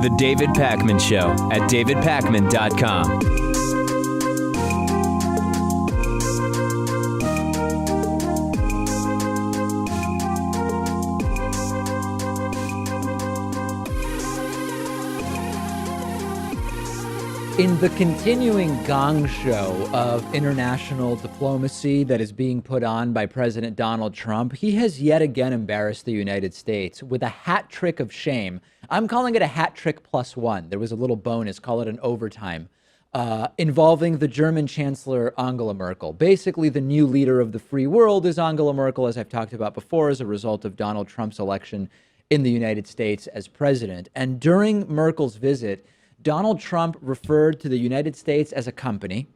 The David Pakman Show at davidpakman.com. In the continuing gong show of international diplomacy that is being put on by President Donald Trump, he has yet again embarrassed the United States with a hat trick of shame. I'm calling it a hat trick plus one. There was a little bonus, call it an overtime, involving the German Chancellor Angela Merkel. Basically, the new leader of the free world is Angela Merkel, as I've talked about before, as a result of Donald Trump's election in the United States as president. And during Merkel's visit, Donald Trump referred to the United States as a company,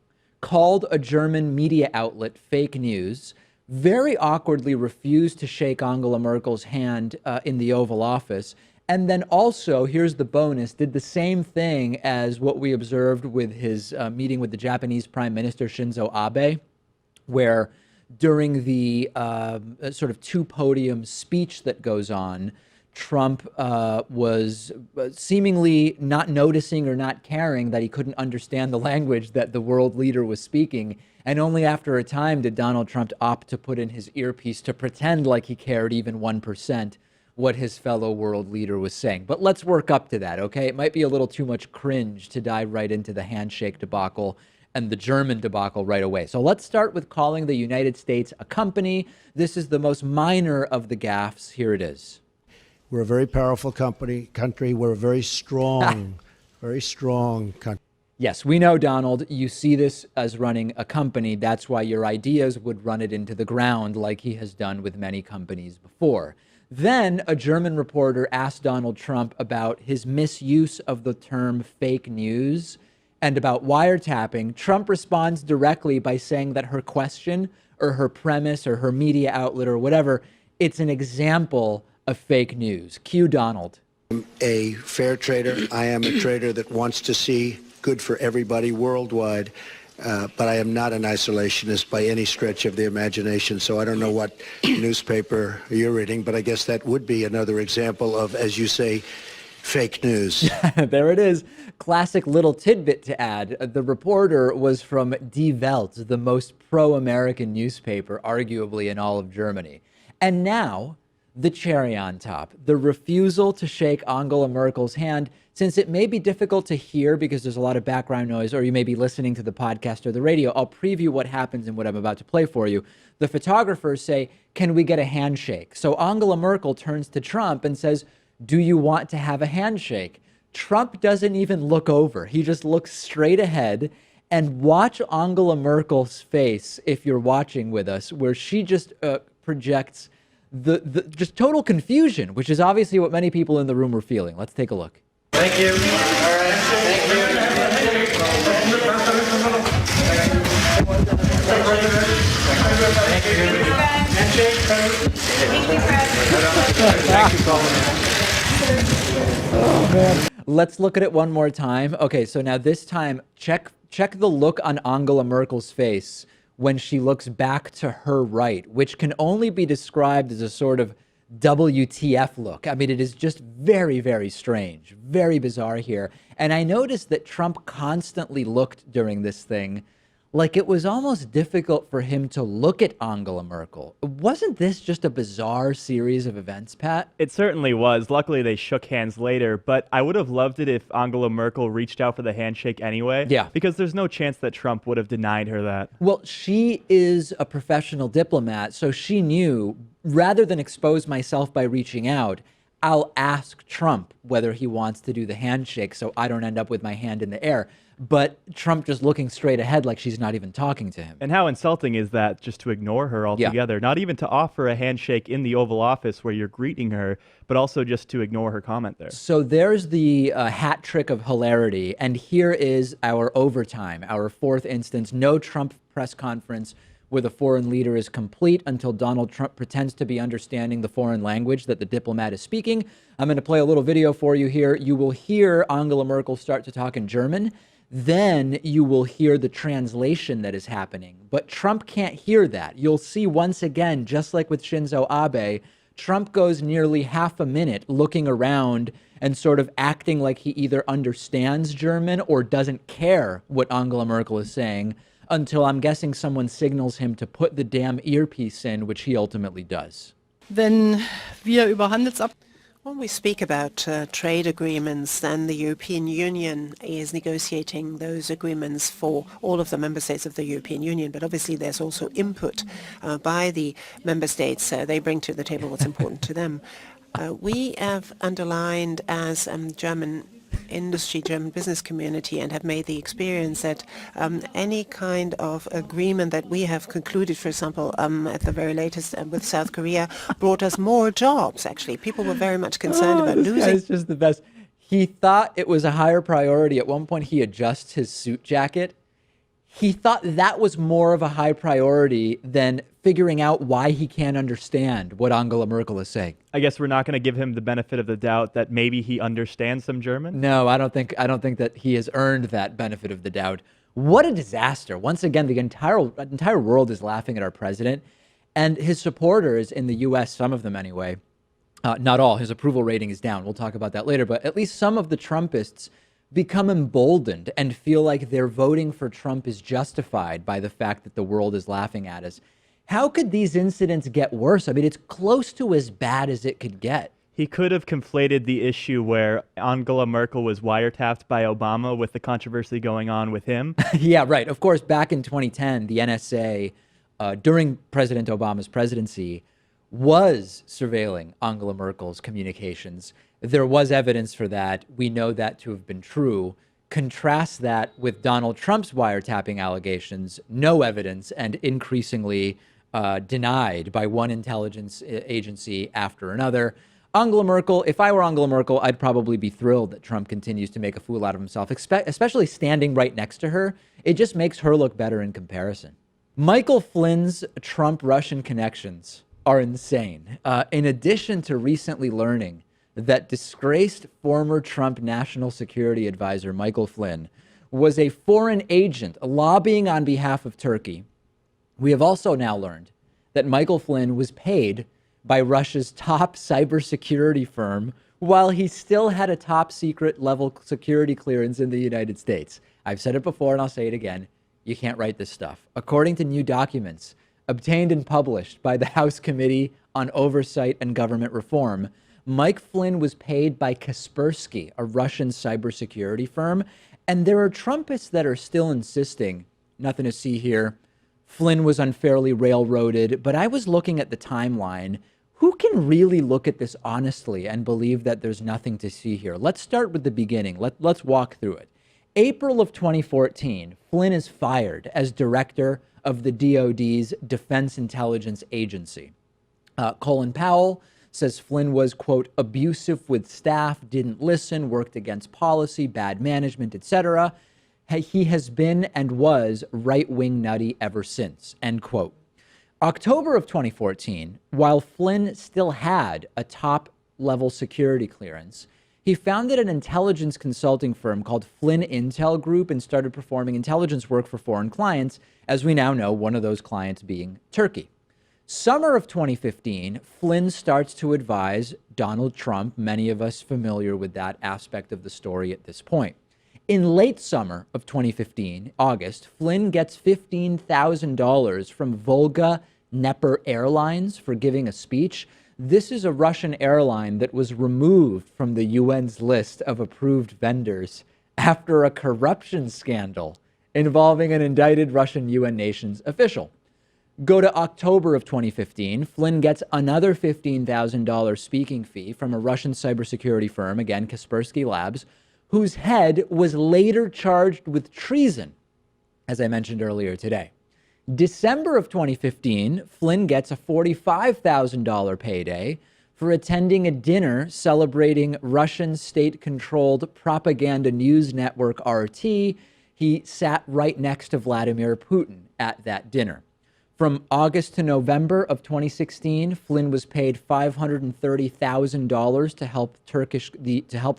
called a German media outlet fake news, very awkwardly refused to shake Angela Merkel's hand in the Oval Office, and then also, here's the bonus, did the same thing as what we observed with his meeting with the Japanese Prime Minister Shinzo Abe, where during the sort of two-podium speech that goes on, Trump was seemingly not noticing or not caring that he couldn't understand the language that the world leader was speaking. And only after a time did Donald Trump opt to put in his earpiece to pretend like he cared even 1% what his fellow world leader was saying. But let's work up to that, okay? It might be a little too much cringe to dive right into the handshake debacle and the German debacle right away. So let's start with calling the United States a company. This is the most minor of the gaffes. Here it is. We're a very powerful country. We're a very strong country. Yes, we know, Donald, you see this as running a company. That's why your ideas would run it into the ground like he has done with many companies before. Then a German reporter asked Donald Trump about his misuse of the term fake news and about wiretapping. Trump responds directly by saying that her question or her premise or her media outlet or whatever, it's an example of fake news. Cue Donald. I'm a fair trader. I am a trader that wants to see good for everybody worldwide, but I am not an isolationist by any stretch of the imagination. So I don't know what newspaper you're reading, but I guess that would be another example of, as you say, fake news. There it is. Classic little tidbit to add. The reporter was from Die Welt, the most pro-American newspaper, arguably in all of Germany. And now, the cherry on top, the refusal to shake Angela Merkel's hand. Since it may be difficult to hear because there's a lot of background noise, or you may be listening to the podcast or the radio, I'll preview what happens in what I'm about to play for you. The photographers say, can we get a handshake? So Angela Merkel turns to Trump and says, do you want to have a handshake? Trump doesn't even look over. He just looks straight ahead. And watch Angela Merkel's face, if you're watching with us, where she just projects the just total confusion, which is obviously what many people in the room were feeling. Let's take a look. Thank you. All right. Thank you. Oh, man. Let's look at it one more time. Okay, so now this time, check the look on Angela Merkel's face when she looks back to her right, which can only be described as a sort of WTF look. I mean, it is just very, very strange, very bizarre here. And I noticed that Trump constantly looked during this thing like it was almost difficult for him to look at Angela Merkel. Wasn't this just a bizarre series of events, Pat? It certainly was. Luckily, they shook hands later, but I would have loved it if Angela Merkel reached out for the handshake anyway. Yeah. Because there's no chance that Trump would have denied her that. Well, she is a professional diplomat, so she knew, rather than expose myself by reaching out, I'll ask Trump whether he wants to do the handshake so I don't end up with my hand in the air. But Trump just looking straight ahead like she's not even talking to him. And how insulting is that, just to ignore her altogether? Yeah. Not even to offer a handshake in the Oval Office where you're greeting her, but also just to ignore her comment there. So there's the hat trick of hilarity. And here is our overtime, our fourth instance. No Trump press conference where the foreign leader is complete until Donald Trump pretends to be understanding the foreign language that the diplomat is speaking. I'm going to play a little video for you here. You will hear Angela Merkel start to talk in German. then you will hear the translation that is happening. But Trump can't hear that. You'll see once again, just like with Shinzo Abe, Trump goes nearly half a minute looking around and sort of acting like he either understands German or doesn't care what Angela Merkel is saying until I'm guessing someone signals him to put the damn earpiece in, which he ultimately does. Wenn wir über When we speak about trade agreements, then the European Union is negotiating those agreements for all of the member states of the European Union. But obviously there's also input by the member states. They bring to the table what's important to them. We have underlined as German industry, German business community, and have made the experience that any kind of agreement that we have concluded, for example, at the very latest with South Korea, brought us more jobs, actually. People were very much concerned about losing. This guy's just the best. He thought it was a higher priority. At one point, he adjusts his suit jacket. He thought that was more of a high priority than figuring out why he can't understand what Angela Merkel is saying. I guess we're not going to give him the benefit of the doubt that maybe he understands some German. No, I don't think that he has earned that benefit of the doubt. What a disaster. Once again, the entire world is laughing at our president and his supporters in the US, some of them anyway. Not all. His approval rating is down. We'll talk about that later. But at least some of the Trumpists become emboldened and feel like their voting for Trump is justified by the fact that the world is laughing at us. How could these incidents get worse? I mean, it's close to as bad as it could get. He could have conflated the issue where Angela Merkel was wiretapped by Obama with the controversy going on with him. Yeah, right. Of course, back in 2010, the NSA, during President Obama's presidency, was surveilling Angela Merkel's communications. There was evidence for that. We know that to have been true. Contrast that with Donald Trump's wiretapping allegations, no evidence, and increasingly denied by one intelligence agency after another. Angela Merkel, if I were Angela Merkel, I'd probably be thrilled that Trump continues to make a fool out of himself, especially standing right next to her. It just makes her look better in comparison. Michael Flynn's Trump-Russian connections are insane. In addition to recently learning that disgraced former Trump National Security Advisor Michael Flynn was a foreign agent lobbying on behalf of Turkey, we have also now learned that Michael Flynn was paid by Russia's top cybersecurity firm while he still had a top secret level security clearance in the United States. I've said it before and I'll say it again. You can't write this stuff. According to new documents obtained and published by the House Committee on Oversight and Government Reform, Mike Flynn was paid by Kaspersky, a Russian cybersecurity firm. And there are Trumpists that are still insisting, nothing to see here, Flynn was unfairly railroaded. But I was looking at the timeline. Who can really look at this honestly and believe that there's nothing to see here? Let's start with the beginning. Let's walk through it. April of 2014, Flynn is fired as director of the DoD's Defense Intelligence Agency. Colin Powell says Flynn was, quote, abusive with staff, didn't listen, worked against policy, bad management, etc. He has been and was right-wing nutty ever since, end quote. October of 2014, while Flynn still had a top-level security clearance, he founded an intelligence consulting firm called Flynn Intel Group and started performing intelligence work for foreign clients, as we now know, one of those clients being Turkey. Summer of 2015, Flynn starts to advise Donald Trump, many of us familiar with that aspect of the story at this point. In late summer of 2015, August, Flynn gets $15,000 from Volga Dnepr Airlines for giving a speech. This is a Russian airline that was removed from the UN's list of approved vendors after a corruption scandal involving an indicted Russian UN nations official. Go to October of 2015, Flynn gets another $15,000 speaking fee from a Russian cybersecurity firm, again, Kaspersky Labs, whose head was later charged with treason, as I mentioned earlier today. December of 2015, Flynn gets a $45,000 payday for attending a dinner celebrating Russian state-controlled propaganda news network RT. He sat right next to Vladimir Putin at that dinner. From August to November of 2016, Flynn was paid $530,000 to help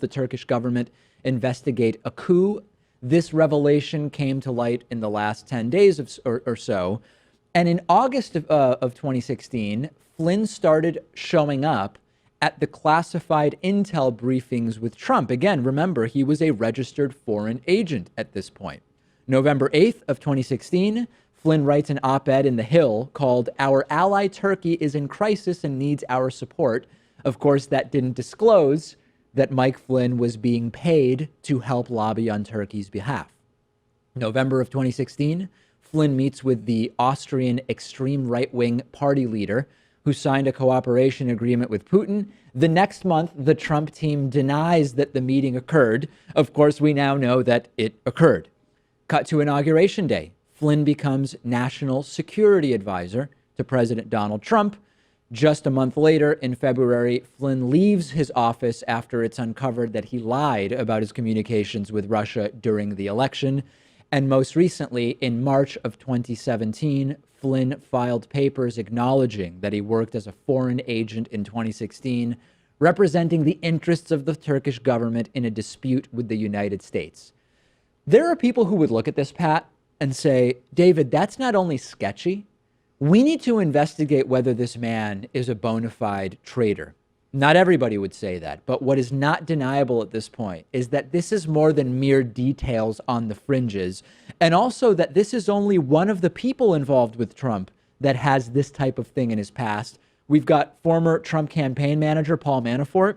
the Turkish government investigate a coup This revelation came to light in the last 10 days or so. And in August of 2016, Flynn started showing up at the classified intel briefings with Trump. Again, remember, he was a registered foreign agent at this point. November 8th of 2016, Flynn writes an op-ed in The Hill called "Our Ally Turkey is in Crisis and Needs Our Support." Of course, that didn't disclose that Mike Flynn was being paid to help lobby on Turkey's behalf. November of 2016, Flynn meets with the Austrian extreme right-wing party leader who signed a cooperation agreement with Putin. The next month, the Trump team denies that the meeting occurred. Of course, we now know that it occurred. Cut to Inauguration Day. Flynn becomes National Security Advisor to President Donald Trump. Just a month later, in February, Flynn leaves his office after it's uncovered that he lied about his communications with Russia during the election. And most recently, in March of 2017, Flynn filed papers acknowledging that he worked as a foreign agent in 2016, representing the interests of the Turkish government in a dispute with the United States. There are people who would look at this, Pat, and say, David, that's not only sketchy, we need to investigate whether this man is a bona fide traitor. Not everybody would say that, but what is not deniable at this point is that this is more than mere details on the fringes, and also that this is only one of the people involved with Trump that has this type of thing in his past. We've got former Trump campaign manager Paul Manafort.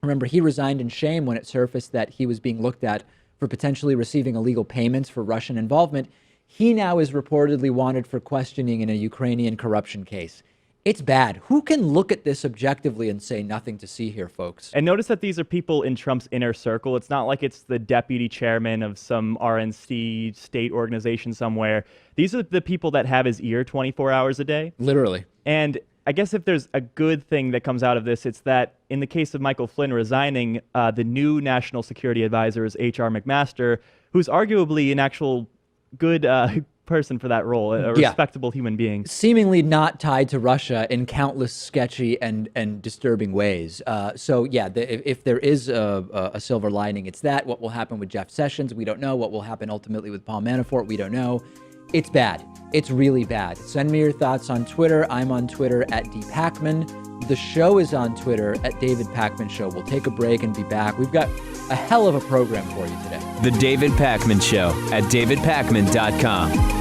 Remember, he resigned in shame when it surfaced that he was being looked at for potentially receiving illegal payments for Russian involvement. He now is reportedly wanted for questioning in a Ukrainian corruption case. It's bad. Who can look at this objectively and say nothing to see here, folks? And notice that these are people in Trump's inner circle. It's not like it's the deputy chairman of some RNC state organization somewhere. These are the people that have his ear 24 hours a day. Literally. And I guess if there's a good thing that comes out of this, it's that in the case of Michael Flynn resigning, the new national security advisor is H.R. McMaster, who's arguably an actual good person for that role, a respectable human being. Seemingly not tied to Russia in countless sketchy and disturbing ways. If there is a silver lining, it's that. What will happen with Jeff Sessions, we don't know. What will happen ultimately with Paul Manafort, we don't know. It's bad. It's really bad. Send me your thoughts on Twitter. I'm on Twitter at dpacman. The show is on Twitter at David Pakman Show. We'll take a break and be back. We've got a hell of a program for you today. The David Pakman Show at davidpakman.com.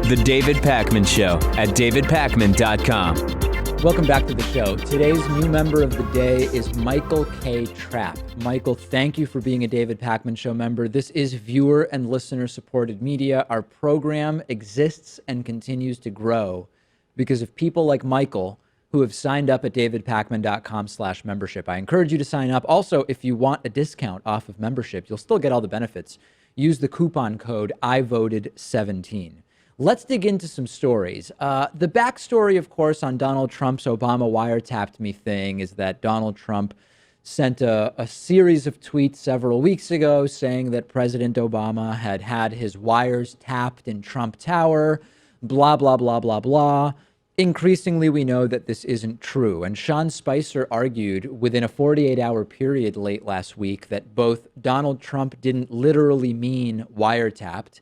The David Pakman Show at davidpakman.com. Welcome back to the show. Today's new member of the day is Michael K. Trapp. Michael, thank you for being a David Pakman Show member. This is viewer and listener supported media. Our program exists and continues to grow because of people like Michael who have signed up at davidpakman.com/membership. I encourage you to sign up. Also, if you want a discount off of membership, you'll still get all the benefits. Use the coupon code IVoted17. Let's dig into some stories. The backstory, of course, on Donald Trump's Obama wiretapped me thing is that Donald Trump sent a series of tweets several weeks ago saying that President Obama had had his wires tapped in Trump Tower, blah, blah, blah, blah, blah. Increasingly, we know that this isn't true. And Sean Spicer argued within a 48-hour period late last week that both Donald Trump didn't literally mean wiretapped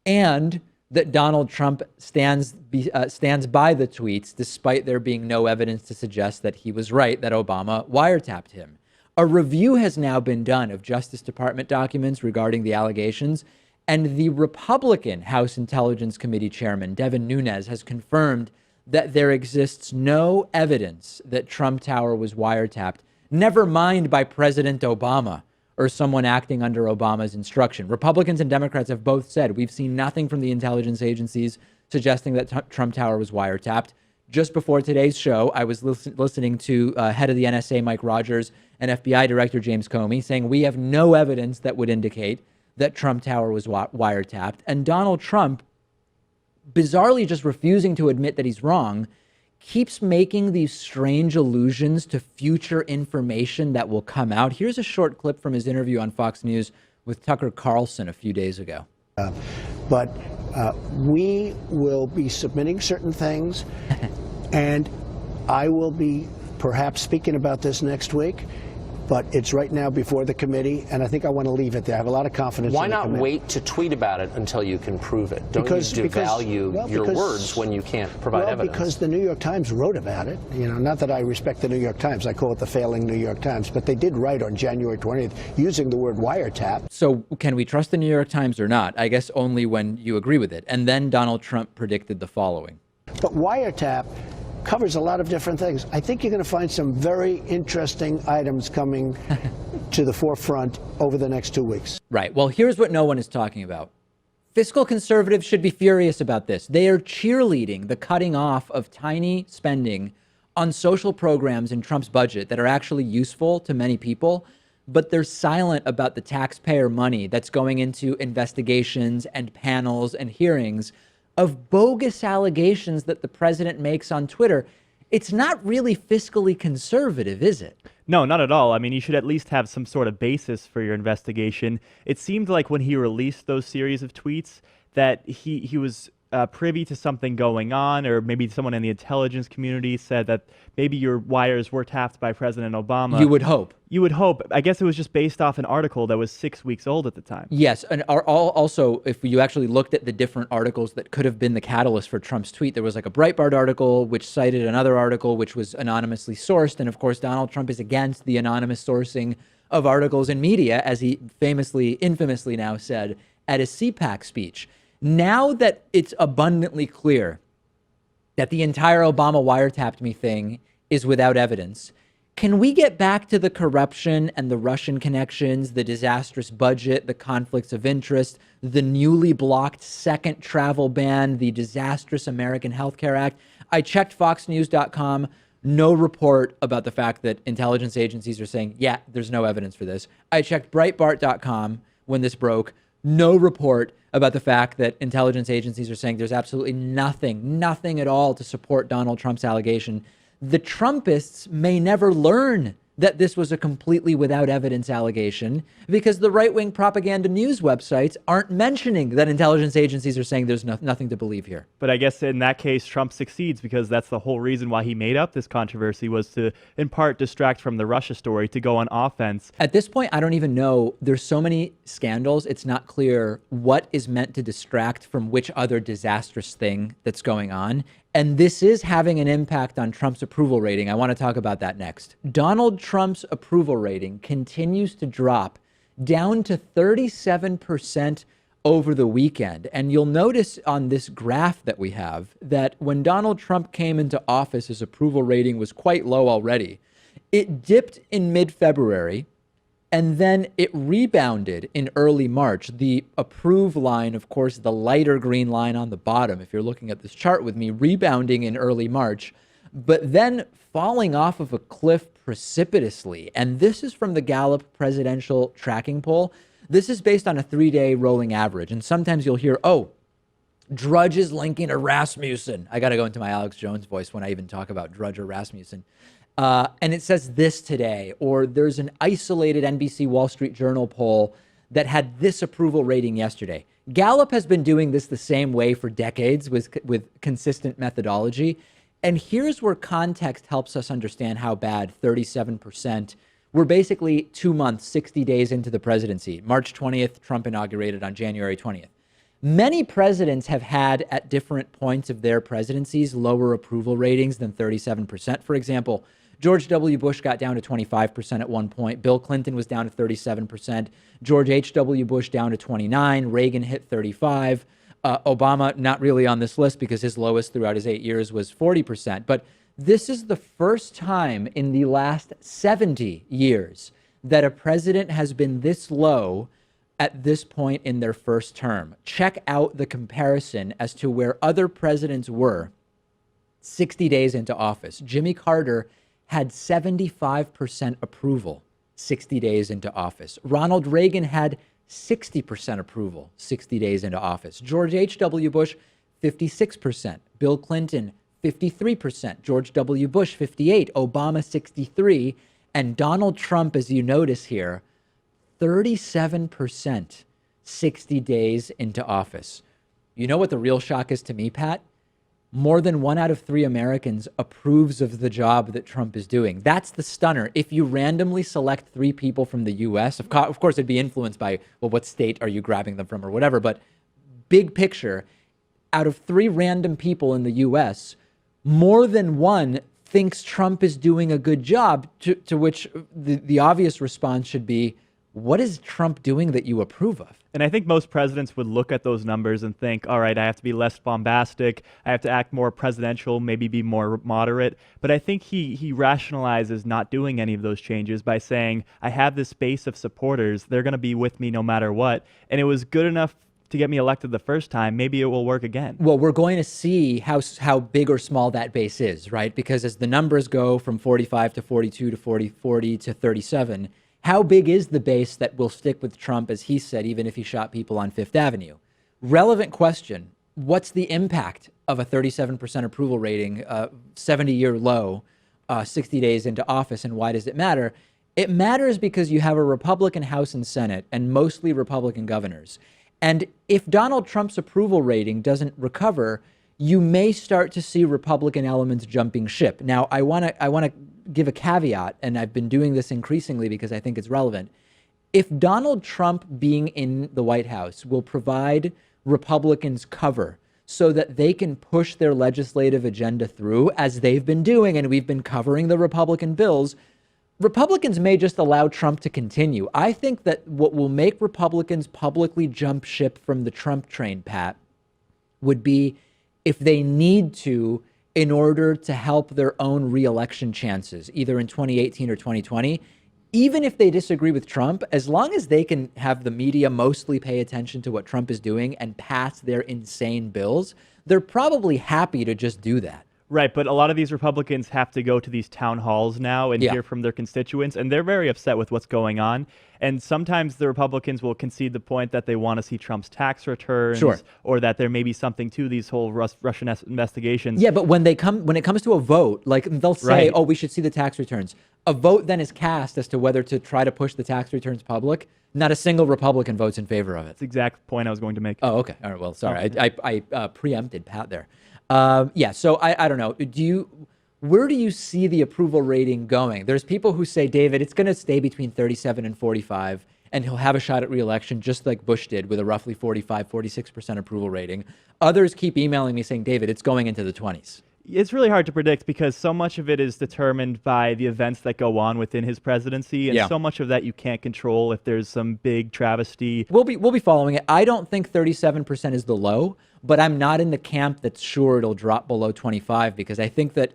and that Donald Trump stands by the tweets, despite there being no evidence to suggest that he was right, that Obama wiretapped him. A review has now been done of Justice Department documents regarding the allegations, and the Republican House Intelligence Committee Chairman, Devin Nunes, has confirmed that there exists no evidence that Trump Tower was wiretapped, never mind by President Obama or someone acting under Obama's instruction. Republicans and Democrats have both said we've seen nothing from the intelligence agencies suggesting that Trump Tower was wiretapped. Just before today's show, I was listening to head of the NSA, Mike Rogers, and FBI Director James Comey saying we have no evidence that would indicate that Trump Tower was wiretapped. And Donald Trump, bizarrely just refusing to admit that he's wrong, keeps making these strange allusions to future information that will come out. Here's a short clip from his interview on Fox News with Tucker Carlson a few days ago. But we will be submitting certain things, and I will be perhaps speaking about this next week. But it's right now before the committee, and I think I want to leave it there. I have a lot of confidence Why in the not committee. wait to tweet about it until you can prove it? Don't Because- you devalue because- your words when you can't provide evidence? Because the New York Times wrote about it. You know, not that I respect the New York Times. I call it the failing New York Times. But they did write on January 20th using the word wiretap. So can we trust the New York Times or not? I guess only when you agree with it. And then Donald Trump predicted the following. But wiretap covers a lot of different things. I think you're going to find some very interesting items coming to the forefront over the next 2 weeks. Right. Well, here's what no one is talking about. Fiscal conservatives should be furious about this. They are cheerleading the cutting off of tiny spending on social programs in Trump's budget that are actually useful to many people, but they're silent about the taxpayer money that's going into investigations and panels and hearings of bogus allegations that the president makes on Twitter. It's not really fiscally conservative, is it? No, not at all. I mean, you should at least have some sort of basis for your investigation. It seemed like when he released those series of tweets that he was privy to something going on, or maybe someone in the intelligence community said that maybe your wires were tapped by President Obama. You would hope. You would hope. I guess it was just based off an article that was 6 weeks old at the time. Yes, and also, if you actually looked at the different articles that could have been the catalyst for Trump's tweet, there was like a Breitbart article which cited another article which was anonymously sourced, and of course Donald Trump is against the anonymous sourcing of articles in media, as he infamously now said at his CPAC speech. Now that it's abundantly clear that the entire Obama wiretapped me thing is without evidence, can we get back to the corruption and the Russian connections, the disastrous budget, the conflicts of interest, the newly blocked second travel ban, the disastrous American Health Care Act? I checked FoxNews.com. No report about the fact that intelligence agencies are saying, yeah, there's no evidence for this. I checked Breitbart.com when this broke. No report about the fact that intelligence agencies are saying there's absolutely nothing at all to support Donald Trump's allegation. The Trumpists may never learn that this was a completely without evidence allegation because the right-wing propaganda news websites aren't mentioning that intelligence agencies are saying there's nothing to believe here. But I guess in that case, Trump succeeds because that's the whole reason why he made up this controversy, was to, in part, distract from the Russia story, to go on offense. At this point, I don't even know. There's so many scandals. It's not clear what is meant to distract from which other disastrous thing that's going on. And this is having an impact on Trump's approval rating. I want to talk about that next. Donald Trump's approval rating continues to drop down to 37% over the weekend. And you'll notice on this graph that we have that when Donald Trump came into office, his approval rating was quite low already. It dipped in mid-February, and then it rebounded in early March. The approve line, of course, the lighter green line on the bottom, if you're looking at this chart with me, rebounding in early March, but then falling off of a cliff precipitously. And this is from the Gallup presidential tracking poll. This is based on a 3-day rolling average. And sometimes you'll hear, oh, Drudge is linking to Rasmussen. I got to go into my Alex Jones voice when I even talk about Drudge or Rasmussen. And it says this today, or there's an isolated NBC Wall Street Journal poll that had this approval rating yesterday. Gallup has been doing this the same way for decades with consistent methodology. And here's where context helps us understand how bad 37%. We're basically 2 months, 60 days into the presidency. March 20th, Trump inaugurated on January 20th. Many presidents have had at different points of their presidencies lower approval ratings than 37%. For example, George W. Bush got down to 25% at one point. Bill Clinton was down to 37%. George H.W. Bush down to 29%. Reagan hit 35%. Obama, not really on this list because his lowest throughout his 8 years was 40%. But this is the first time in the last 70 years that a president has been this low at this point in their first term. Check out the comparison as to where other presidents were 60 days into office. Jimmy Carter had 75% approval 60 days into office. Ronald Reagan had 60% approval 60 days into office. George H.W. Bush, 56%. Bill Clinton, 53%. George W. Bush, 58%. Obama, 63%. And Donald Trump, as you notice here, 37% 60 days into office. You know what the real shock is to me, Pat? More than 1 out of 3 Americans approves of the job that Trump is doing. That's the stunner. If you randomly select 3 people from the U.S., of course, it'd be influenced by, well, what state are you grabbing them from or whatever. But big picture, out of 3 random people in the U.S., more than 1 thinks Trump is doing a good job, to which the obvious response should be, what is Trump doing that you approve of? And I think most presidents would look at those numbers and think, all right, I have to be less bombastic. I have to act more presidential, maybe be more moderate. But I think he rationalizes not doing any of those changes by saying, I have this base of supporters. They're going to be with me no matter what. And it was good enough to get me elected the first time. Maybe it will work again. Well, we're going to see how big or small that base is, right? Because as the numbers go from 45 to 42 to 40 to 37, how big is the base that will stick with Trump, as he said, even if he shot people on Fifth Avenue? Relevant question. What's the impact of a 37% approval rating, 70-year low, 60 days into office, and why does it matter? It matters because you have a Republican House and Senate and mostly Republican governors. And if Donald Trump's approval rating doesn't recover, you may start to see Republican elements jumping ship. Now, I want to give a caveat, and I've been doing this increasingly because I think it's relevant. If Donald Trump being in the White House will provide Republicans cover so that they can push their legislative agenda through, as they've been doing, and we've been covering the Republican bills, Republicans may just allow Trump to continue. I think that what will make Republicans publicly jump ship from the Trump train, Pat, would be if they need to in order to help their own reelection chances, either in 2018 or 2020. Even if they disagree with Trump, as long as they can have the media mostly pay attention to what Trump is doing and pass their insane bills, they're probably happy to just do that. Right, but a lot of these Republicans have to go to these town halls now and hear from their constituents, and they're very upset with what's going on. And sometimes the Republicans will concede the point that they want to see Trump's tax returns, or that there may be something to these whole Russian investigations. Yeah, but when it comes to a vote, like they'll say, oh, we should see the tax returns. A vote then is cast as to whether to try to push the tax returns public. Not a single Republican votes in favor of it. That's the exact point I was going to make. Oh, okay. All right. Well, sorry. I preempted Pat there. So I don't know. Where do you see the approval rating going? There's people who say, David, it's going to stay between 37 and 45, and he'll have a shot at re-election just like Bush did with a roughly 46% approval rating. Others keep emailing me saying, David, it's going into the 20s. It's really hard to predict because so much of it is determined by the events that go on within his presidency, and so much of that you can't control if there's some big travesty. We'll be following it. I don't think 37% is the low, but I'm not in the camp that's sure it'll drop below 25 because I think that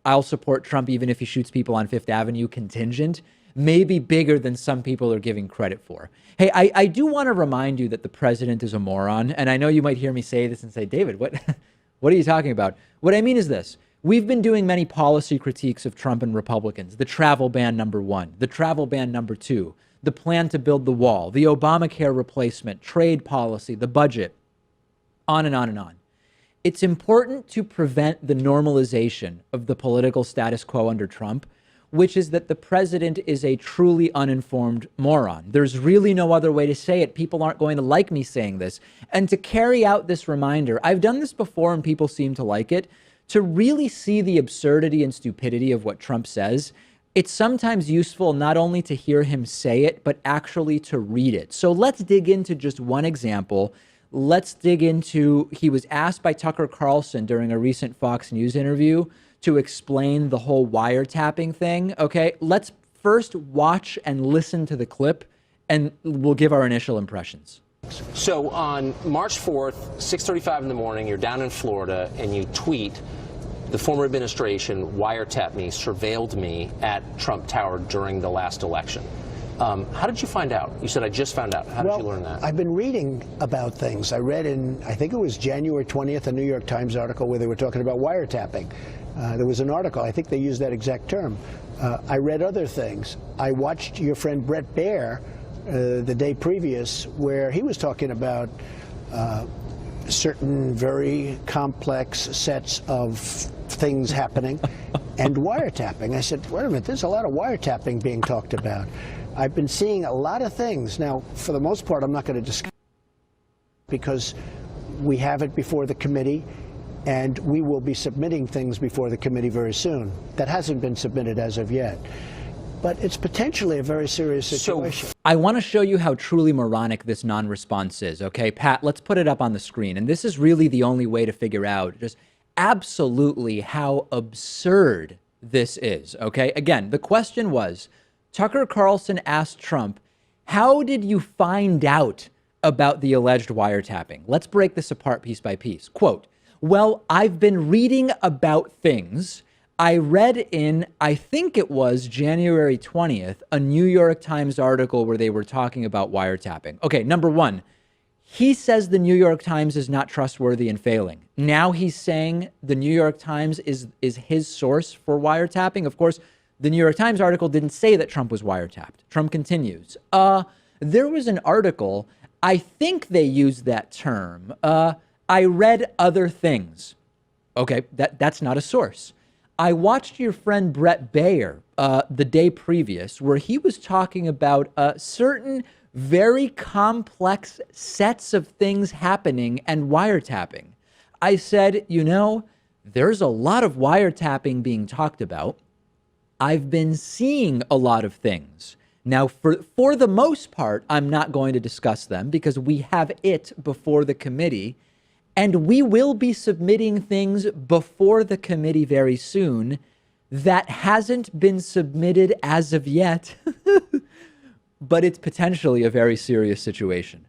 I'll support Trump even if he shoots people on Fifth Avenue contingent may be bigger than some people are giving credit for. Hey, I do want to remind you that the president is a moron, and I know you might hear me say this and say, David, what are you talking about? What I mean is this. We've been doing many policy critiques of Trump and Republicans. The travel ban #1, the travel ban #2, the plan to build the wall, the Obamacare replacement, trade policy, the budget, on and on and on. It's important to prevent the normalization of the political status quo under Trump, which is that the president is a truly uninformed moron. There's really no other way to say it. People aren't going to like me saying this. And to carry out this reminder, I've done this before and people seem to like it, to really see the absurdity and stupidity of what Trump says. It's sometimes useful not only to hear him say it, but actually to read it. So let's dig into just one example. Let's dig into, he was asked by Tucker Carlson during a recent Fox News interview to explain the whole wiretapping thing. Okay, let's first watch and listen to the clip, and we'll give our initial impressions. So on March 4th, 6:35 in the morning, you're down in Florida, and you tweet, the former administration wiretapped me, surveilled me at Trump Tower during the last election. How did you find out? You said, I just found out. How did you learn that? I've been reading about things. I read in, I think it was January 20th, a New York Times article where they were talking about wiretapping. There was an article, I think they used that exact term. I read other things. I watched your friend Bret Baier the day previous where he was talking about certain very complex sets of things happening and wiretapping. I said, wait a minute, there's a lot of wiretapping being talked about. I've been seeing a lot of things. Now, for the most part, I'm not going to discuss because We have it before the committee, and we will be submitting things before the committee very soon. That hasn't been submitted as of yet. But it's potentially a very serious situation. I want to show you how truly moronic this non-response is, okay? Pat, let's put it up on the screen. And this is really the only way to figure out just absolutely how absurd this is, okay? Again, the question was, Tucker Carlson asked Trump, how did you find out about the alleged wiretapping? Let's break this apart piece by piece. Quote, well, I've been reading about things. I read in, I think it was January 20th, a New York Times article where they were talking about wiretapping. Okay, number one, he says the New York Times is not trustworthy and failing. Now he's saying the New York Times is his source for wiretapping. Of course, the New York Times article didn't say that Trump was wiretapped. Trump continues. There was an article, I think they used that term. I read other things. Okay, that's not a source. I watched your friend Brett Baer the day previous, where he was talking about certain very complex sets of things happening and wiretapping. I said, you know, there's a lot of wiretapping being talked about. I've been seeing a lot of things. Now, for the most part, I'm not going to discuss them because we have it before the committee. And we will be submitting things before the committee very soon that hasn't been submitted as of yet, but it's potentially a very serious situation.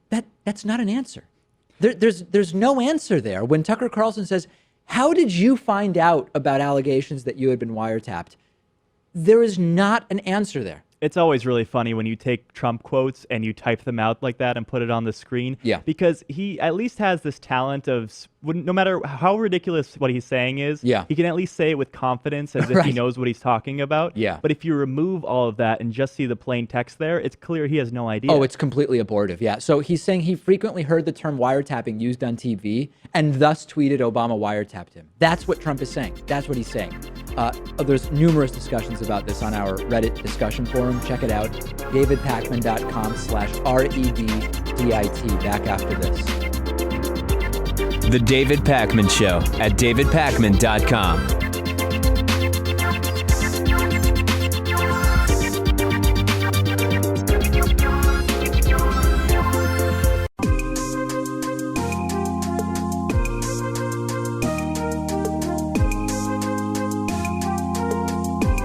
That's not an answer. There's no answer there. When Tucker Carlson says, how did you find out about allegations that you had been wiretapped? There is not an answer there. It's always really funny when you take Trump quotes and you type them out like that and put it on the screen. Yeah. Because he at least has this talent of, no matter how ridiculous what he's saying is, yeah, he can at least say it with confidence as if he knows what he's talking about. Yeah. But if you remove all of that and just see the plain text there, it's clear he has no idea. Oh, it's completely abortive. Yeah. So he's saying he frequently heard the term wiretapping used on TV and thus tweeted Obama wiretapped him. That's what Trump is saying. That's what he's saying. There's numerous discussions about this on our Reddit discussion forum. Check it out. davidpakman.com/REDDIT. Back after this. The David Pakman Show at davidpakman.com.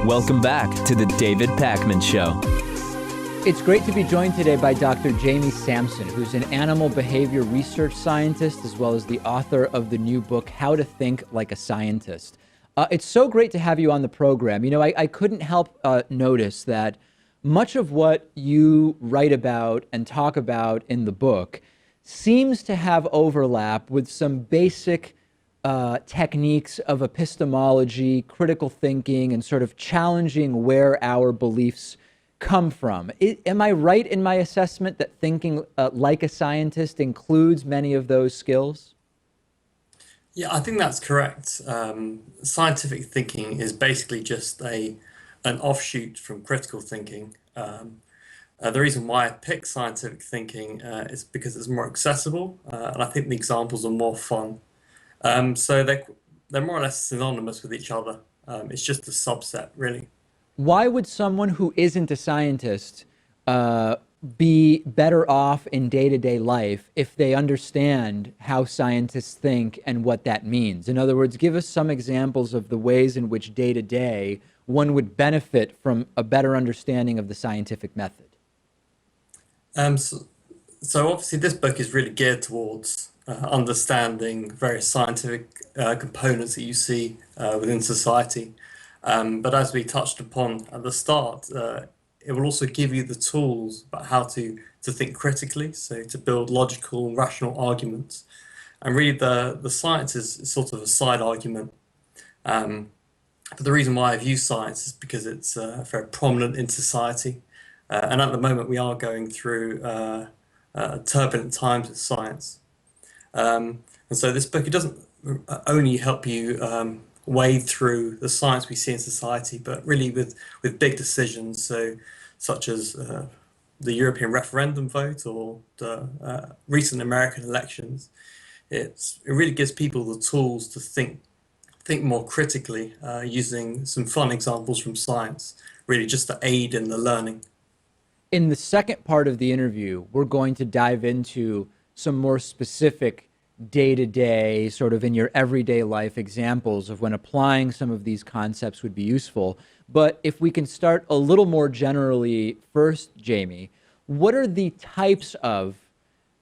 Welcome back to the David Pakman Show. It's great to be joined today by Dr. Jamie Samson, who's an animal behavior research scientist, as well as the author of the new book, How to Think Like a Scientist. It's so great to have you on the program. You know, I couldn't help notice that much of what you write about and talk about in the book seems to have overlap with some basic techniques of epistemology, critical thinking, and sort of challenging where our beliefs come from. Am I right in my assessment that thinking like a scientist includes many of those skills? Yeah, I think that's correct. Scientific thinking is basically just an offshoot from critical thinking. The reason why I picked scientific thinking is because it's more accessible, and I think the examples are more fun. So they're more or less synonymous with each other. It's just a subset, really. Why would someone who isn't a scientist be better off in day-to-day life if they understand how scientists think and what that means? In other words, give us some examples of the ways in which day-to-day one would benefit from a better understanding of the scientific method. So obviously this book is really geared towards understanding various scientific components that you see within society. But as we touched upon at the start, it will also give you the tools about how to think critically, so to build logical, rational arguments. And really the science is sort of a side argument. But the reason why I view science is because it's very prominent in society. And at the moment we are going through turbulent times with science. And so this book, it doesn't only help you wade through the science we see in society, but really with big decisions, so such as the European referendum vote or the recent American elections, it really gives people the tools to think more critically, using some fun examples from science, really just to aid in the learning. In the second part of the interview, we're going to dive into some more specific day-to-day, sort of in your everyday life examples of when applying some of these concepts would be useful. But if we can start a little more generally first, Jamie, what are the types of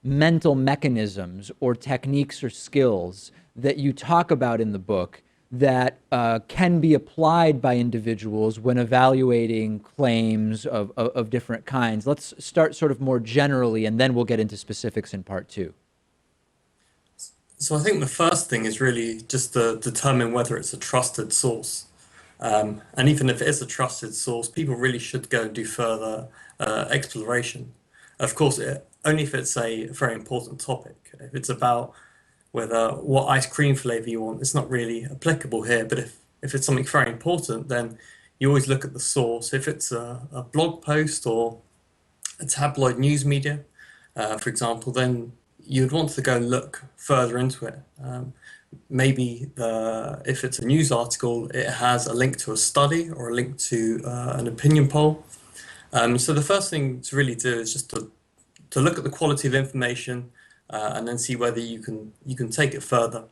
mental mechanisms or techniques or skills that you talk about in the book that can be applied by individuals when evaluating claims of different kinds? Let's start sort of more generally, and then we'll get into specifics in part two. So I think the first thing is really just to determine whether it's a trusted source. And even if it is a trusted source, people really should go and do further exploration. Of course, only if it's a very important topic. If it's about what ice cream flavor you want, it's not really applicable here. But if it's something very important, then you always look at the source. If it's a blog post or a tabloid news media, for example, then you'd want to go and look further into it. Maybe if it's a news article, it has a link to a study or a link to an opinion poll. So the first thing to really do is just to look at the quality of information, and then see whether you can take it further.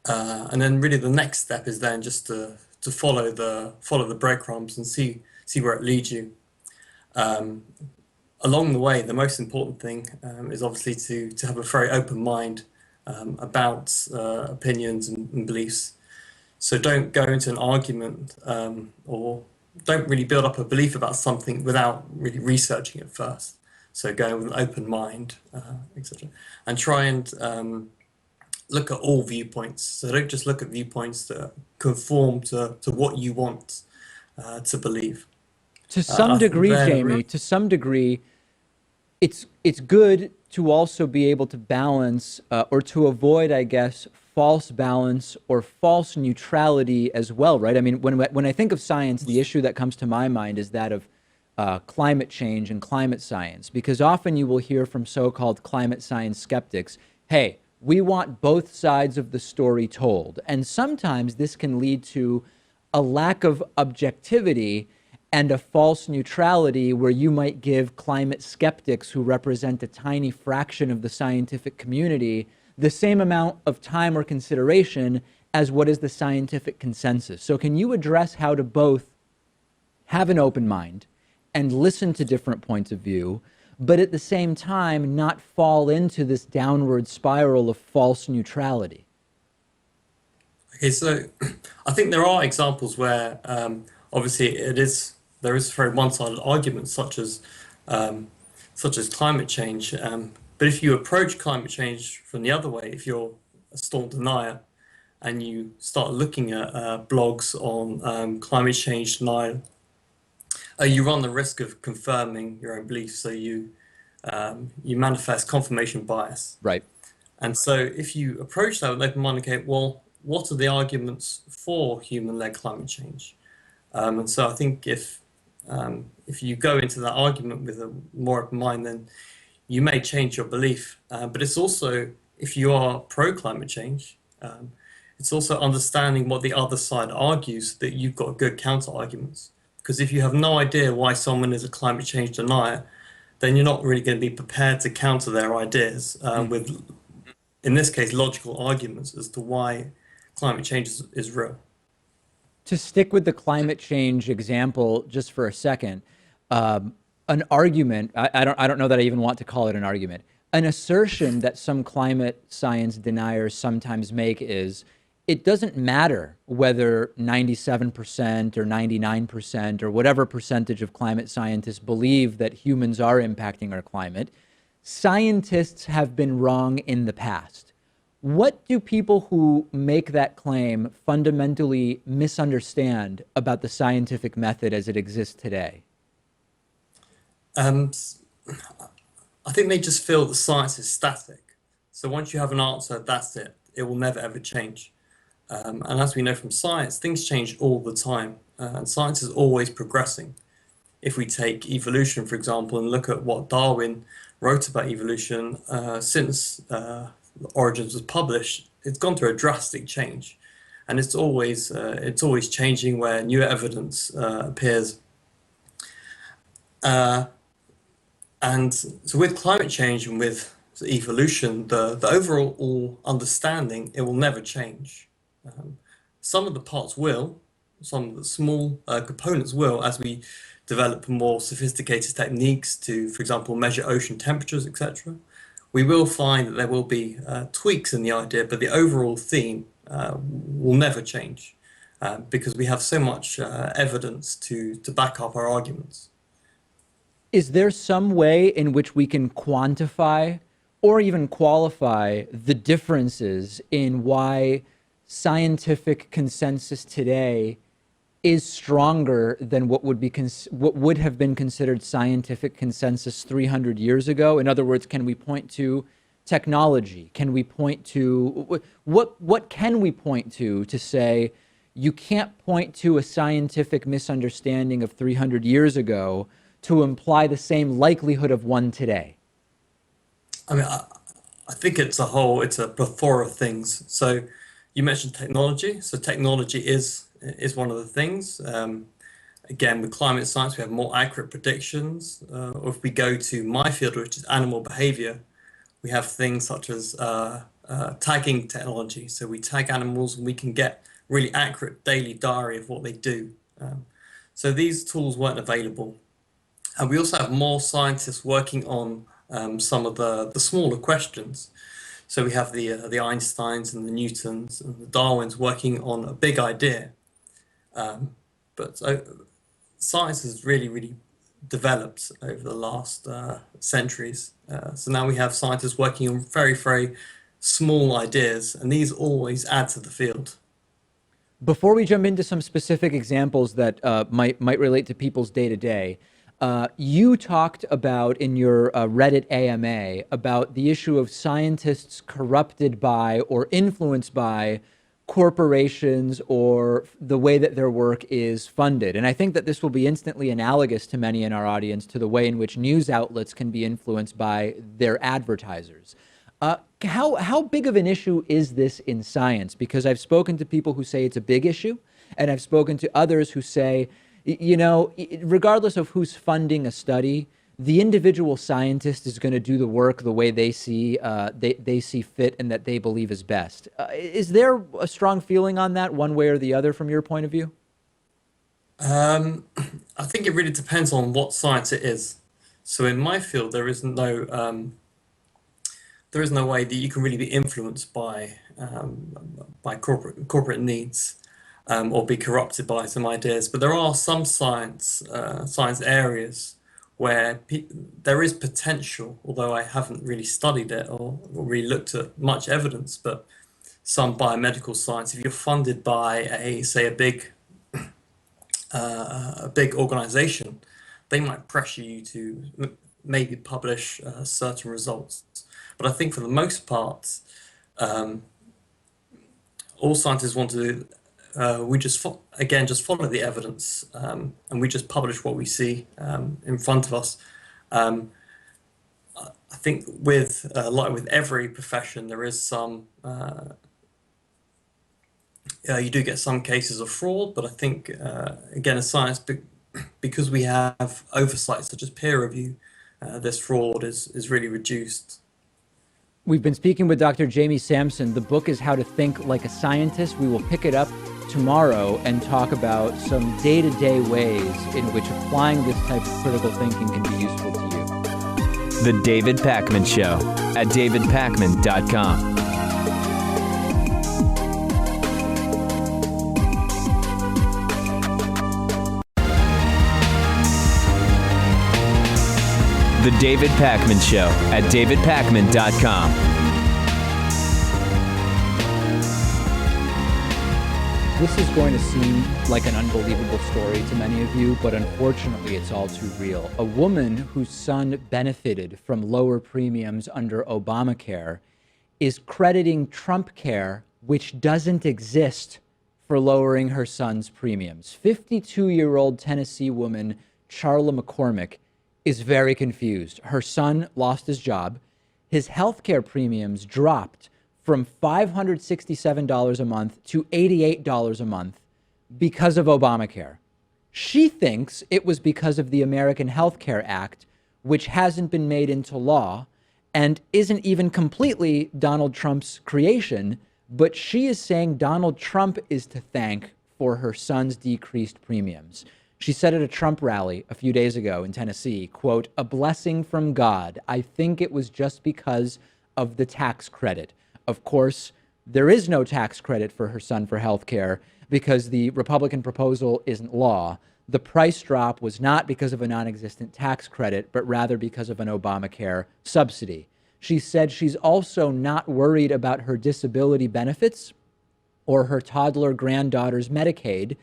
And then really the next step is then just to follow the breadcrumbs and see where it leads you. Along the way, the most important thing is obviously to have a very open mind about opinions and beliefs. So don't go into an argument or don't really build up a belief about something without really researching it first. So go with an open mind, etc. And try and look at all viewpoints. So don't just look at viewpoints that conform to what you want to believe. To some degree, Jamie, to some degree, it's good to also be able to balance or to avoid, I guess, false balance or false neutrality as well, right? I mean, when I think of science, the issue that comes to my mind is that of climate change and climate science, because often you will hear from so-called climate science skeptics, hey, we want both sides of the story told. And sometimes this can lead to a lack of objectivity and a false neutrality where you might give climate skeptics who represent a tiny fraction of the scientific community the same amount of time or consideration as what is the scientific consensus. So can you address how to both have an open mind and listen to different points of view, but at the same time not fall into this downward spiral of false neutrality? Okay, so I think there are examples where obviously there is very one-sided arguments such as climate change. But if you approach climate change from the other way, if you're a staunch denier and you start looking at blogs on climate change denial, you run the risk of confirming your own beliefs. So you manifest confirmation bias. Right. And so if you approach that with open mind, okay, well, what are the arguments for human-led climate change? And so I think if you go into that argument with a more open mind, then you may change your belief. But it's also, if you are pro-climate change, it's also understanding what the other side argues, that you've got good counter-arguments. Because if you have no idea why someone is a climate change denier, then you're not really going to be prepared to counter their ideas with, in this case, logical arguments as to why climate change is real. To stick with the climate change example just for a second, an argument, I don't know that I even want to call it an argument, an assertion that some climate science deniers sometimes make is, it doesn't matter whether 97% or 99% or whatever percentage of climate scientists believe that humans are impacting our climate. Scientists have been wrong in the past. What do people who make that claim fundamentally misunderstand about the scientific method as it exists today? I think they just feel that science is static. So once you have an answer, that's it. It will never, ever change. And as we know from science, things change all the time. And science is always progressing. if we take evolution, for example, and look at what Darwin wrote about evolution, since Origins was published, it's gone through a drastic change. And it's always changing where new evidence appears. And so with climate change and with evolution, the overall understanding, it will never change. Some of the parts will, some of the small components will, as we develop more sophisticated techniques to, for example, measure ocean temperatures, etc. We will find that there will be tweaks in the idea, but the overall theme will never change because we have so much evidence to back up our arguments. Is there some way in which we can quantify or even qualify the differences in why scientific consensus today is stronger than what would have been considered scientific consensus 300 years ago? In other words, can we point to technology? Can we point to what can we point to say you can't point to a scientific misunderstanding of 300 years ago to imply the same likelihood of one today? I mean, I think it's a plethora of things. So you mentioned technology. So technology is one of the things. Again, with climate science, we have more accurate predictions. Or if we go to my field, which is animal behavior, we have things such as tagging technology. So we tag animals and we can get really accurate daily diary of what they do. So these tools weren't available. And we also have more scientists working on some of the smaller questions. So we have the Einsteins and the Newtons and the Darwins working on a big idea. But science has really developed over the last centuries. So now we have scientists working on very small ideas, and these always add to the field. Before we jump into some specific examples that might relate to people's day-to-day, you talked about in your Reddit AMA about the issue of scientists corrupted by or influenced by corporations or the way that their work is funded. And I think that this will be instantly analogous to many in our audience to the way in which news outlets can be influenced by their advertisers. How big of an issue is this in science? Because I've spoken to people who say it's a big issue, and I've spoken to others who say, you know, regardless of who's funding a study, the individual scientist is going to do the work the way they see fit and that they believe is best. Is there a strong feeling on that, one way or the other, from your point of view? I think it really depends on what science it is. So in my field, there is no way that you can really be influenced by corporate needs. Or be corrupted by some ideas, but there are some science areas where there is potential, although I haven't really studied it or really looked at much evidence. But some biomedical science, if you're funded by a big organization, they might pressure you to maybe publish certain results. But I think for the most part, all scientists want to do. We just follow the evidence, and we just publish what we see in front of us. I think like with every profession, there is some. You do get some cases of fraud, but I think again, as science, because we have oversight such as peer review, this fraud is really reduced. We've been speaking with Dr. Jamie Samson. The book is How to Think Like a Scientist. We will pick it up tomorrow and talk about some day-to-day ways in which applying this type of critical thinking can be useful to you. The David Pakman Show at davidpakman.com. The David Pakman Show at davidpakman.com. This is going to seem like an unbelievable story to many of you, but unfortunately it's all too real. A woman whose son benefited from lower premiums under Obamacare is crediting Trump Care, which doesn't exist, for lowering her son's premiums. 52-year-old Tennessee woman Charla McCormick is very confused. Her son lost his job. His healthcare premiums dropped from $567 a month to $88 a month because of Obamacare. She thinks it was because of the American Health Care Act, which hasn't been made into law and isn't even completely Donald Trump's creation, but she is saying Donald Trump is to thank for her son's decreased premiums. She said at a Trump rally a few days ago in Tennessee, quote, "A blessing from God. I think it was just because of the tax credit." Of course, there is no tax credit for her son for health care because the Republican proposal isn't law. The price drop was not because of a non-existent tax credit, but rather because of an Obamacare subsidy. She said she's also not worried about her disability benefits or her toddler granddaughter's Medicaid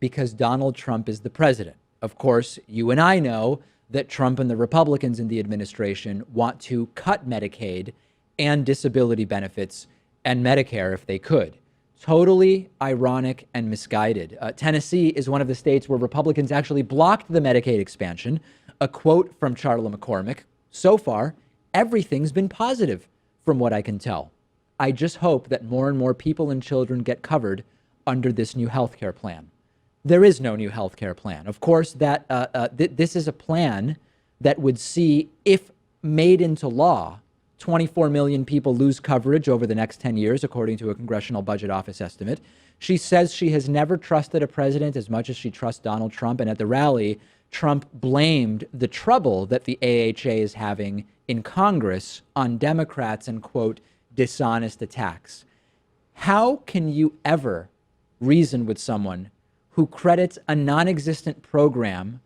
because Donald Trump is the president. Of course, you and I know that Trump and the Republicans in the administration want to cut Medicaid and disability benefits and Medicare if they could. Totally ironic and misguided. Tennessee is one of the states where Republicans actually blocked the Medicaid expansion. A quote from Charla McCormick, "So far, everything's been positive from what I can tell. I just hope that more and more people and children get covered under this new health care plan." There is no new health care plan. Of course, this is a plan that would see, if made into law, 24 million people lose coverage over the next 10 years, according to a Congressional Budget Office estimate. She says she has never trusted a president as much as she trusts Donald Trump. And at the rally, Trump blamed the trouble that the AHA is having in Congress on Democrats and, quote, dishonest attacks. How can you ever reason with someone who credits a non-existent program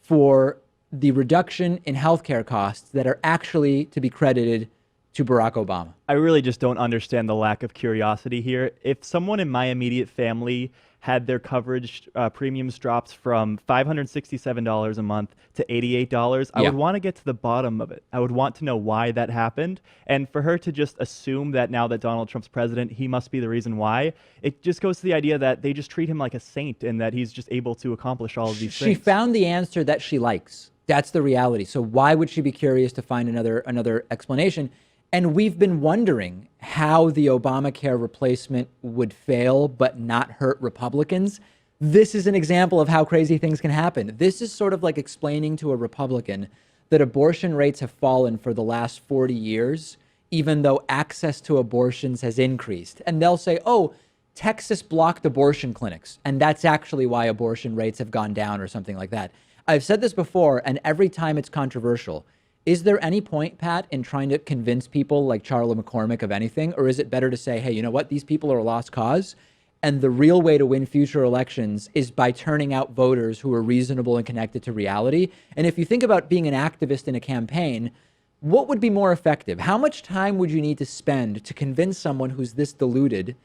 for the reduction in healthcare costs that are actually to be credited to Barack Obama? I really just don't understand the lack of curiosity here. If someone in my immediate family had their coverage premiums dropped from $567 a month to $88, I would want to get to the bottom of it. I would want to know why that happened. And for her to just assume that now that Donald Trump's president, he must be the reason why, it just goes to the idea that they just treat him like a saint and that he's just able to accomplish all of these things. She found the answer that she likes. That's the reality. So why would she be curious to find another explanation? And we've been wondering how the Obamacare replacement would fail but not hurt Republicans. This is an example of how crazy things can happen. This is sort of like explaining to a Republican that abortion rates have fallen for the last 40 years, even though access to abortions has increased. And they'll say, oh, Texas blocked abortion clinics, and that's actually why abortion rates have gone down or something like that. I've said this before, and every time it's controversial. Is there any point, Pat, in trying to convince people like Charla McCormick of anything? Or is it better to say, hey, you know what? These people are a lost cause. And the real way to win future elections is by turning out voters who are reasonable and connected to reality. And if you think about being an activist in a campaign, what would be more effective? How much time would you need to spend to convince someone who's this deluded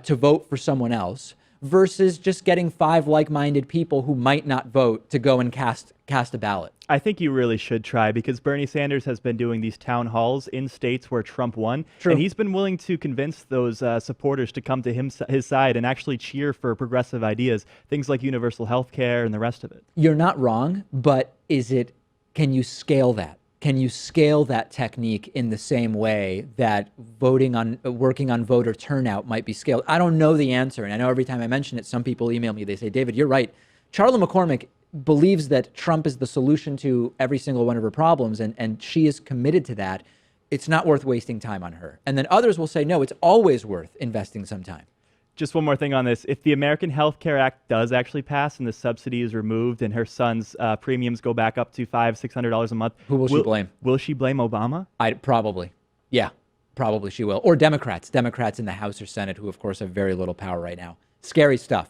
to vote for someone else versus just getting 5 like-minded people who might not vote to go and cast a ballot? I think you really should try, because Bernie Sanders has been doing these town halls in states where Trump won. True. And he's been willing to convince those supporters to come to his side and actually cheer for progressive ideas, things like universal health care and the rest of it. You're not wrong, but can you scale that? Can you scale that technique in the same way that working on voter turnout might be scaled? I don't know the answer. And I know every time I mention it, some people email me, they say, David, you're right. Charla McCormick believes that Trump is the solution to every single one of her problems, and she is committed to that. It's not worth wasting time on her. And then others will say, no, it's always worth investing some time. Just one more thing on this. If the American Health Care Act does actually pass and the subsidy is removed and her son's premiums go back up to $500-600 a month, who will she blame? Will she blame Obama? Probably. Yeah, probably she will. Or Democrats in the House or Senate, who of course have very little power right now. Scary stuff.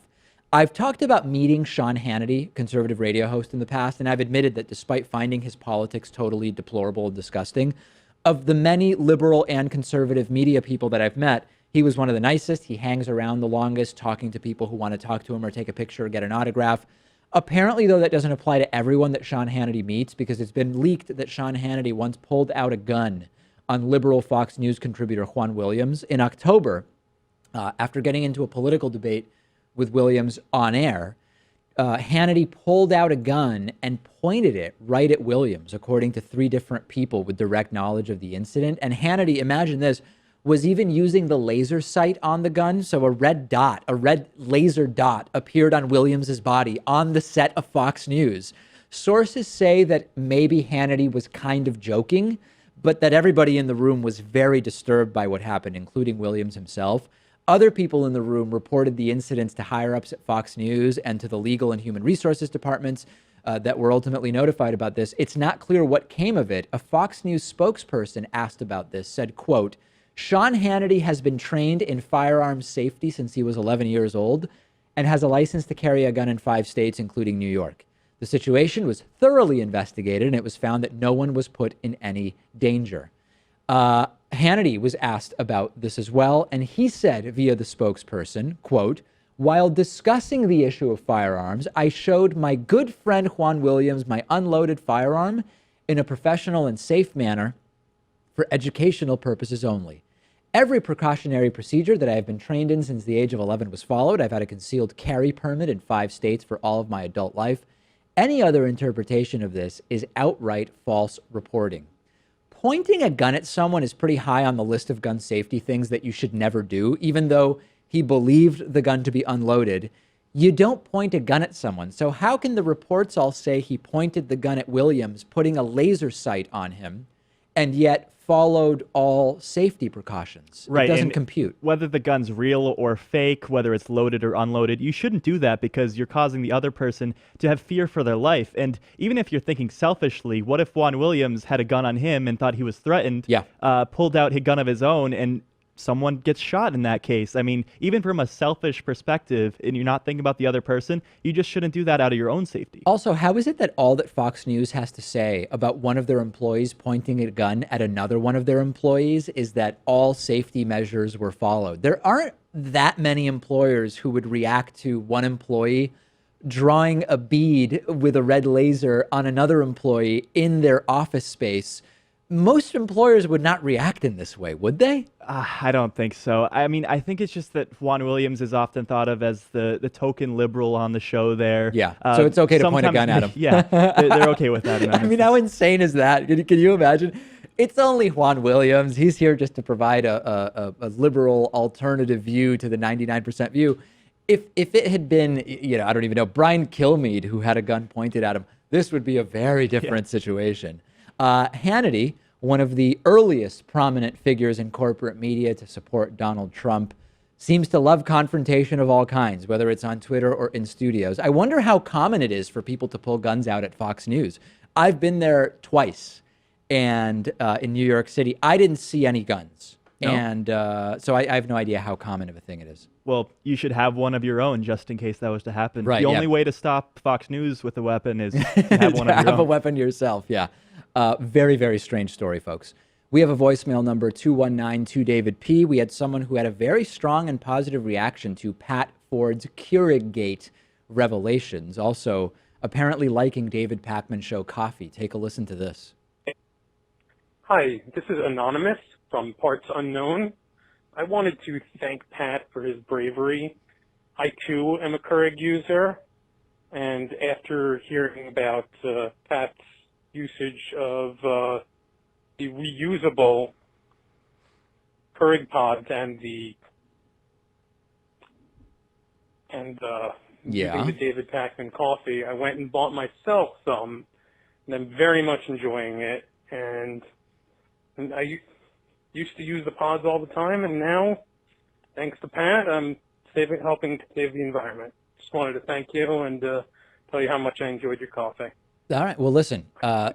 I've talked about meeting Sean Hannity, conservative radio host, in the past, and I've admitted that despite finding his politics totally deplorable and disgusting, of the many liberal and conservative media people that I've met, he was one of the nicest. He hangs around the longest, talking to people who want to talk to him or take a picture or get an autograph. Apparently, though, that doesn't apply to everyone that Sean Hannity meets, because it's been leaked that Sean Hannity once pulled out a gun on liberal Fox News contributor Juan Williams in October after getting into a political debate with Williams on air. Hannity pulled out a gun and pointed it right at Williams, according to 3 different people with direct knowledge of the incident. And Hannity, imagine this, was even using the laser sight on the gun. So a red laser dot appeared on Williams's body on the set of Fox News. Sources say that maybe Hannity was kind of joking, but that everybody in the room was very disturbed by what happened, including Williams himself. Other people in the room reported the incidents to higher-ups at Fox News and to the legal and human resources departments that were ultimately notified about this. It's not clear what came of it. A Fox News spokesperson asked about this, said, quote, Sean Hannity has been trained in firearms safety since he was 11 years old and has a license to carry a gun in 5 states, including New York. The situation was thoroughly investigated, and it was found that no one was put in any danger. Hannity was asked about this as well, and he said via the spokesperson, quote, while discussing the issue of firearms, I showed my good friend Juan Williams my unloaded firearm in a professional and safe manner for educational purposes only. Every precautionary procedure that I have been trained in since the age of 11 was followed. I've had a concealed carry permit in 5 states for all of my adult life. Any other interpretation of this is outright false reporting. Pointing a gun at someone is pretty high on the list of gun safety things that you should never do, even though he believed the gun to be unloaded. You don't point a gun at someone. So how can the reports all say he pointed the gun at Williams, putting a laser sight on him, and yet followed all safety precautions? Right. It doesn't compute. Whether the gun's real or fake, whether it's loaded or unloaded, you shouldn't do that because you're causing the other person to have fear for their life. And even if you're thinking selfishly, what if Juan Williams had a gun on him and thought he was threatened, pulled out a gun of his own, and someone gets shot in that case? I mean, even from a selfish perspective, and you're not thinking about the other person, you just shouldn't do that out of your own safety. Also, how is it that all that Fox News has to say about one of their employees pointing a gun at another one of their employees is that all safety measures were followed? There aren't that many employers who would react to one employee drawing a bead with a red laser on another employee in their office space. Most employers would not react in this way, would they? I don't think so. I mean, I think it's just that Juan Williams is often thought of as the token liberal on the show there. Yeah, so it's okay to point a gun at him. Yeah, they're okay with that. I mean, how insane is that? Can you imagine? It's only Juan Williams. He's here just to provide a liberal alternative view to the 99% view. If it had been, I don't even know, Brian Kilmeade who had a gun pointed at him, this would be a very different situation. Hannity, one of the earliest prominent figures in corporate media to support Donald Trump, seems to love confrontation of all kinds, whether it's on Twitter or in studios. I wonder how common it is for people to pull guns out at Fox News. I've been there twice, and in New York City, I didn't see any guns. No. And so I have no idea how common of a thing it is. Well, you should have one of your own just in case that was to happen. Right, the only way to stop Fox News with a weapon is to have one of your own. Have a weapon yourself, yeah. Very, very strange story, folks. We have a voicemail number 219-2-DAVID-P. We had someone who had a very strong and positive reaction to Pat Ford's Keurig-gate revelations. Also, apparently liking David Pakman Show coffee. Take a listen to this. Hi, this is Anonymous from Parts Unknown. I wanted to thank Pat for his bravery. I, too, am a Keurig user. And after hearing about Pat's usage of the reusable Keurig pods and using the David Pakman coffee, I went and bought myself some, and I'm very much enjoying it. And I used to use the pods all the time, and now, thanks to Pat, I'm helping to save the environment. Just wanted to thank you and tell you how much I enjoyed your coffee. All right. Well, listen,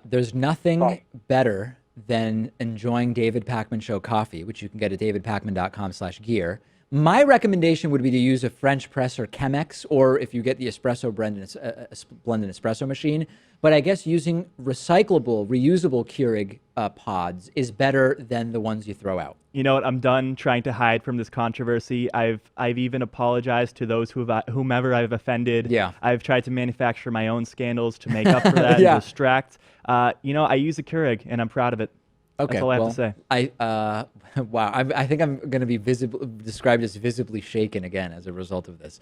there's nothing better than enjoying David Pakman Show coffee, which you can get at davidpakman.com/gear. My recommendation would be to use a French press or Chemex, or if you get the espresso blended espresso machine. But I guess using recyclable, reusable Keurig pods is better than the ones you throw out. You know what? I'm done trying to hide from this controversy. I've even apologized to those whomever I've offended. Yeah. I've tried to manufacture my own scandals to make up for that and distract. I use a Keurig, and I'm proud of it. Okay, that's all I have to say. Wow, I think I'm going to be described as visibly shaken again as a result of this.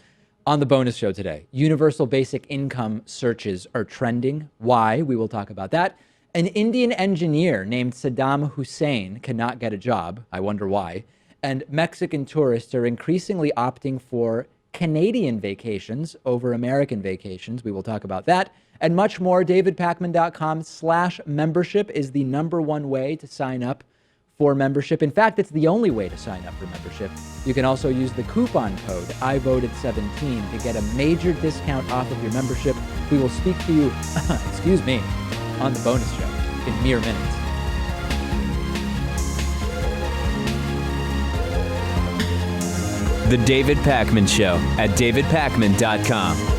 On the bonus show today, universal basic income searches are trending. Why? We will talk about that. An Indian engineer named Saddam Hussein cannot get a job. I wonder why. And Mexican tourists are increasingly opting for Canadian vacations over American vacations. We will talk about that and much more. DavidPakman.com/membership is the #1 way to sign up for membership. In fact, it's the only way to sign up for membership. You can also use the coupon code IVoted17 to get a major discount off of your membership. We will speak to you, excuse me, on the bonus show in mere minutes. The David Pakman Show at davidpakman.com.